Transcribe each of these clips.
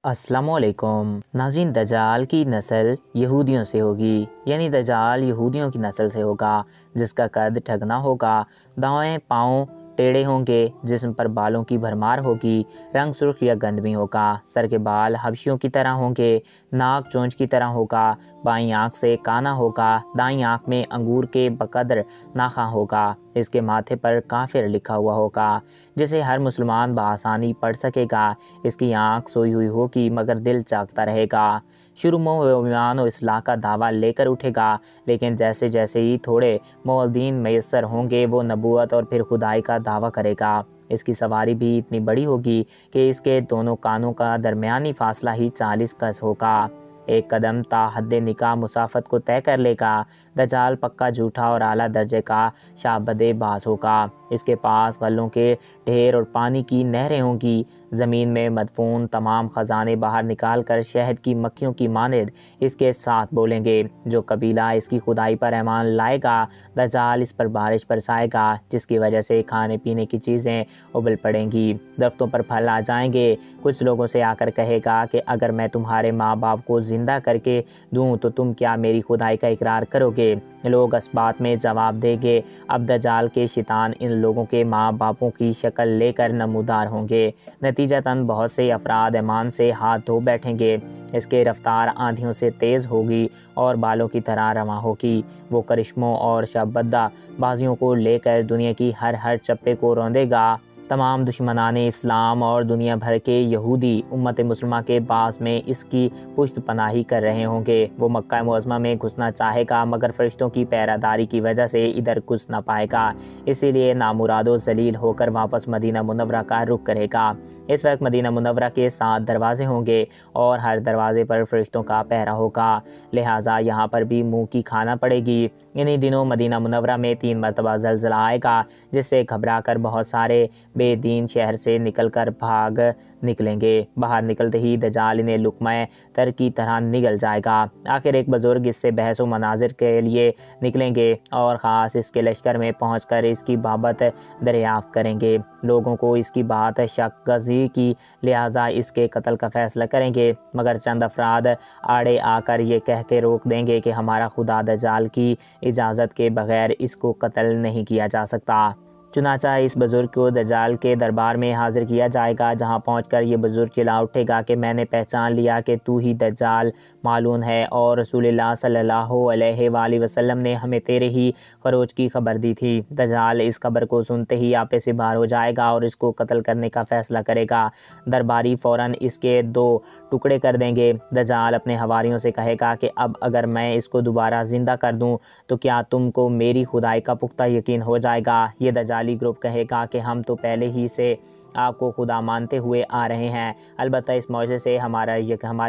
السلام علیکم ناظرین، دجال کی نسل یہودیوں سے ہوگی، یعنی دجال یہودیوں کی نسل سے ہوگا، جس کا قد ٹھگنا ہوگا، دائیں پاؤں ٹیڑھے ہوں گے، جسم پر بالوں کی بھرمار ہوگی، رنگ سرخ یا گندمی ہوگا، سر کے بال حبشیوں کی طرح ہوں گے، ناک چونچ کی طرح ہوگا، بائیں آنکھ سے کانا ہوگا، دائیں آنکھ میں انگور کے بقدر ناخن ہوگا، اس کے ماتھے پر کافر لکھا ہوا ہوگا، جسے ہر مسلمان بآسانی پڑھ سکے گا، اس کی آنکھ سوئی ہوئی ہوگی مگر دل جاگتا رہے گا، شروع میں وہ ایمان و اصلاح کا دعویٰ لے کر اٹھے گا، لیکن جیسے جیسے ہی تھوڑے مولدین میسر ہوں گے وہ نبوت اور پھر خدائی کا دعویٰ کرے گا۔ اس کی سواری بھی اتنی بڑی ہوگی کہ اس کے دونوں کانوں کا درمیانی فاصلہ ہی 40 گز ہوگا، ایک قدم تا حد نکاح مسافت کو طے کر لے گا۔ دجال پکا جھوٹا اور اعلیٰ درجے کا شعبد باز ہوگا، اس کے پاس غلوں کے ڈھیر اور پانی کی نہریں ہوں گی، زمین میں مدفون تمام خزانے باہر نکال کر شہد کی مکھیوں کی مانند اس کے ساتھ بولیں گے۔ جو قبیلہ اس کی خدائی پر ایمان لائے گا، دجال اس پر بارش برسائے گا، جس کی وجہ سے کھانے پینے کی چیزیں ابل پڑیں گی، درختوں پر پھل آ جائیں گے۔ کچھ لوگوں سے آ کر کہے گا کہ اگر میں تمہارے ماں باپ کو زندہ کر کے دوں تو تم کیا میری خدائی کا اقرار کرو گے؟ لوگ اس بات میں جواب دیں گے، اب دجال کے شیطان ان لوگوں کے ماں باپوں کی شکل لے کر نمودار ہوں گے۔ نتیجتاً بہت سے افراد ایمان سے ہاتھ دھو بیٹھیں گے، اس کے رفتار آندھیوں سے تیز ہوگی اور بالوں کی طرح رواں ہوگی، وہ کرشموں اور شعبدہ بازیوں کو لے کر دنیا کی ہر چپے کو روندے گا۔ تمام دشمنان اسلام اور دنیا بھر کے یہودی امت مسلمہ کے بعض میں اس کی پشت پناہی کر رہے ہوں گے۔ وہ مکہ معظمہ میں گھسنا چاہے گا مگر فرشتوں کی پہراداری کی وجہ سے ادھر گھس نہ پائے گا، اسی لیے نامراد و ذلیل ہو کر واپس مدینہ منورہ کا رخ کرے گا۔ اس وقت مدینہ منورہ کے 7 دروازے ہوں گے اور ہر دروازے پر فرشتوں کا پہرا ہوگا، لہٰذا یہاں پر بھی منہ کی کھانا پڑے گی۔ انہی دنوں مدینہ منورہ میں 3 مرتبہ زلزلہ آئے گا، جس سے گھبرا کر بہت سارے بے دین شہر سے نکل کر بھاگ نکلیں گے، باہر نکلتے ہی دجال انہیں لقمہ تر کی طرح نگل جائے گا۔ آخر ایک بزرگ اس سے بحث و مناظر کے لیے نکلیں گے اور خاص اس کے لشکر میں پہنچ کر اس کی بابت دریافت کریں گے۔ لوگوں کو اس کی بات شک گزی کی، لہٰذا اس کے قتل کا فیصلہ کریں گے، مگر چند افراد آڑے آ کر یہ کہہ کے روک دیں گے کہ ہمارا خدا دجال کی اجازت کے بغیر اس کو قتل نہیں کیا جا سکتا۔ چنانچہ اس بزرگ کو دجال کے دربار میں حاضر کیا جائے گا، جہاں پہنچ کر یہ بزرگ چلا اٹھے گا کہ میں نے پہچان لیا کہ تو ہی دجال معلوم ہے، اور رسول اللہ صلی اللہ علیہ وآلہ وسلم نے ہمیں تیرے ہی خروج کی خبر دی تھی۔ دجال اس خبر کو سنتے ہی آپے سے باہر ہو جائے گا اور اس کو قتل کرنے کا فیصلہ کرے گا۔ درباری فوراً اس کے 2 ٹکڑے کر دیں گے۔ دجال اپنے حواریوں سے کہے گا کہ اب اگر میں اس کو دوبارہ زندہ کر دوں تو کیا تم کو میری خدائی کا پختہ یقین ہو جائے گا؟ یہ دجالی گروپ کہے گا کہ ہم تو پہلے ہی سے آپ کو خدا مانتے ہوئے آ رہے ہیں، البتہ اس معجزے سے ہمارے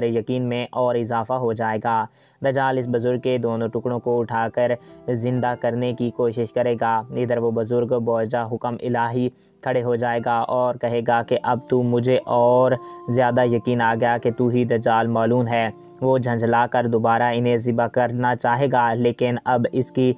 یقین میں اور اضافہ ہو جائے گا۔ دجال اس بزرگ کے دونوں ٹکڑوں کو اٹھا کر زندہ کرنے کی کوشش کرے گا، ادھر وہ بزرگ بوجہ حکم الہی کھڑے ہو جائے گا اور کہے گا کہ اب تو مجھے اور زیادہ یقین آ گیا کہ تو ہی دجال معلوم ہے۔ وہ جھنجھلا کر دوبارہ انہیں ذبح کرنا چاہے گا، لیکن اب اس کی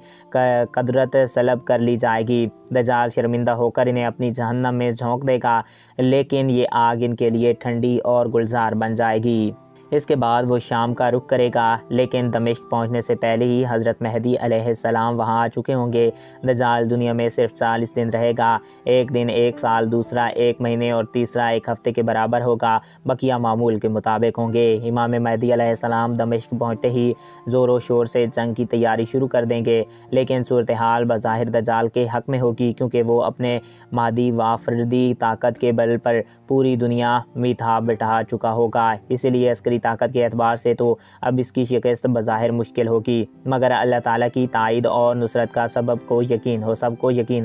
قدرت سلب کر لی جائے گی۔ دجال شرمندہ ہو کر انہیں اپنی جہنم میں جھونک دے گا، لیکن یہ آگ ان کے لیے ٹھنڈی اور گلزار بن جائے گی۔ اس کے بعد وہ شام کا رخ کرے گا، لیکن دمشق پہنچنے سے پہلے ہی حضرت مہدی علیہ السلام وہاں آ چکے ہوں گے۔ دجال دنیا میں صرف 40 دن رہے گا، ایک دن 1 سال، دوسرا 1 مہینے اور تیسرا 1 ہفتے کے برابر ہوگا، بقیہ معمول کے مطابق ہوں گے۔ امام مہدی علیہ السلام دمشق پہنچتے ہی زور و شور سے جنگ کی تیاری شروع کر دیں گے، لیکن صورتحال بظاہر دجال کے حق میں ہوگی، کیونکہ وہ اپنے مادی و فردی طاقت کے بل پر پوری دنیا میٹھا بٹھا چکا ہوگا، اسی لیے عسکری طاقت کے اعتبار سے تو اب اس کی شکست بظاہر مشکل ہوگی، مگر اللہ تعالیٰ کی تائید اور نصرت کا سب کو یقین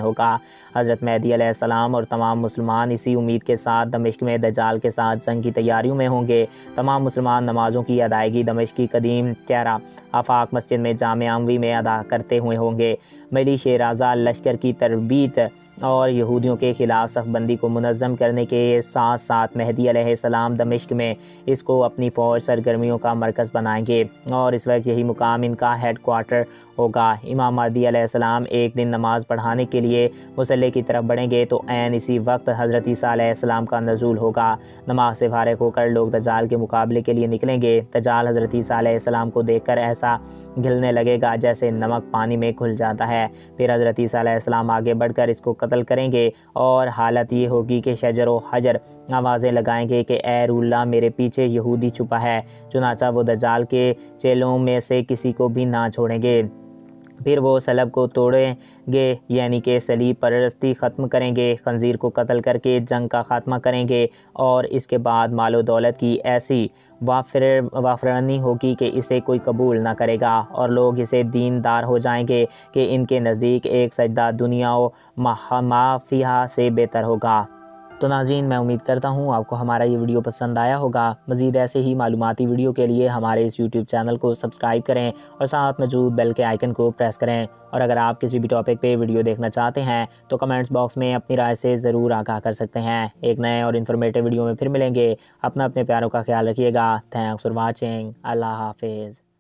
ہوگا۔ حضرت مہدی علیہ السلام اور تمام مسلمان اسی امید کے ساتھ دمشق میں دجال کے ساتھ جنگ کی تیاریوں میں ہوں گے۔ تمام مسلمان نمازوں کی ادائیگی دمشق کی قدیم چہرہ آفاق مسجد میں جامع اموی میں ادا کرتے ہوئے ہوں گے۔ ملی شیرازہ لشکر کی تربیت اور یہودیوں کے خلاف صف بندی کو منظم کرنے کے ساتھ ساتھ مہدی علیہ السلام دمشق میں اس کو اپنی فوج سرگرمیوں کا مرکز بنائیں گے اور اس وقت یہی مقام ان کا ہیڈ کوارٹر ہوگا۔ امام مہدی علیہ السلام ایک دن نماز پڑھانے کے لیے مصلی کی طرف بڑھیں گے تو عین اسی وقت حضرت عیسیٰ علیہ السلام کا نزول ہوگا۔ نماز سے فارغ ہو کر لوگ دجال کے مقابلے کے لیے نکلیں گے۔ دجال حضرت عیسیٰ علیہ السلام کو دیکھ کر ایسا گھلنے لگے گا جیسے نمک پانی میں گھل جاتا ہے۔ پھر حضرت عیسیٰ علیہ السلام آگے بڑھ کر اس کو قتل کریں گے اور حالت یہ ہوگی کہ شجر و حجر آوازیں لگائیں گے کہ اے روح اللہ میرے پیچھے یہودی چھپا ہے۔ چنانچہ وہ دجال کے چیلوں میں سے کسی کو بھی نہ چھوڑیں گے۔ پھر وہ صلیب کو توڑیں گے، یعنی کہ صلیب پرستی ختم کریں گے، خنزیر کو قتل کر کے جنگ کا خاتمہ کریں گے اور اس کے بعد مال و دولت کی ایسی وافرانی ہوگی کہ اسے کوئی قبول نہ کرے گا اور لوگ اسے دیندار ہو جائیں گے کہ ان کے نزدیک ایک سجدہ دنیا و ما فیہا سے بہتر ہوگا۔ تو ناظرین، میں امید کرتا ہوں آپ کو ہمارا یہ ویڈیو پسند آیا ہوگا۔ مزید ایسے ہی معلوماتی ویڈیو کے لیے ہمارے اس یوٹیوب چینل کو سبسکرائب کریں اور ساتھ موجود بیل کے آئیکن کو پریس کریں۔ اور اگر آپ کسی بھی ٹاپک پہ ویڈیو دیکھنا چاہتے ہیں تو کمنٹس باکس میں اپنی رائے سے ضرور آگاہ کر سکتے ہیں۔ ایک نئے اور انفارمیٹیو ویڈیو میں پھر ملیں گے۔ اپنے پیاروں کا خیال رکھیے گا۔ Thanks for watching. اللہ حافظ۔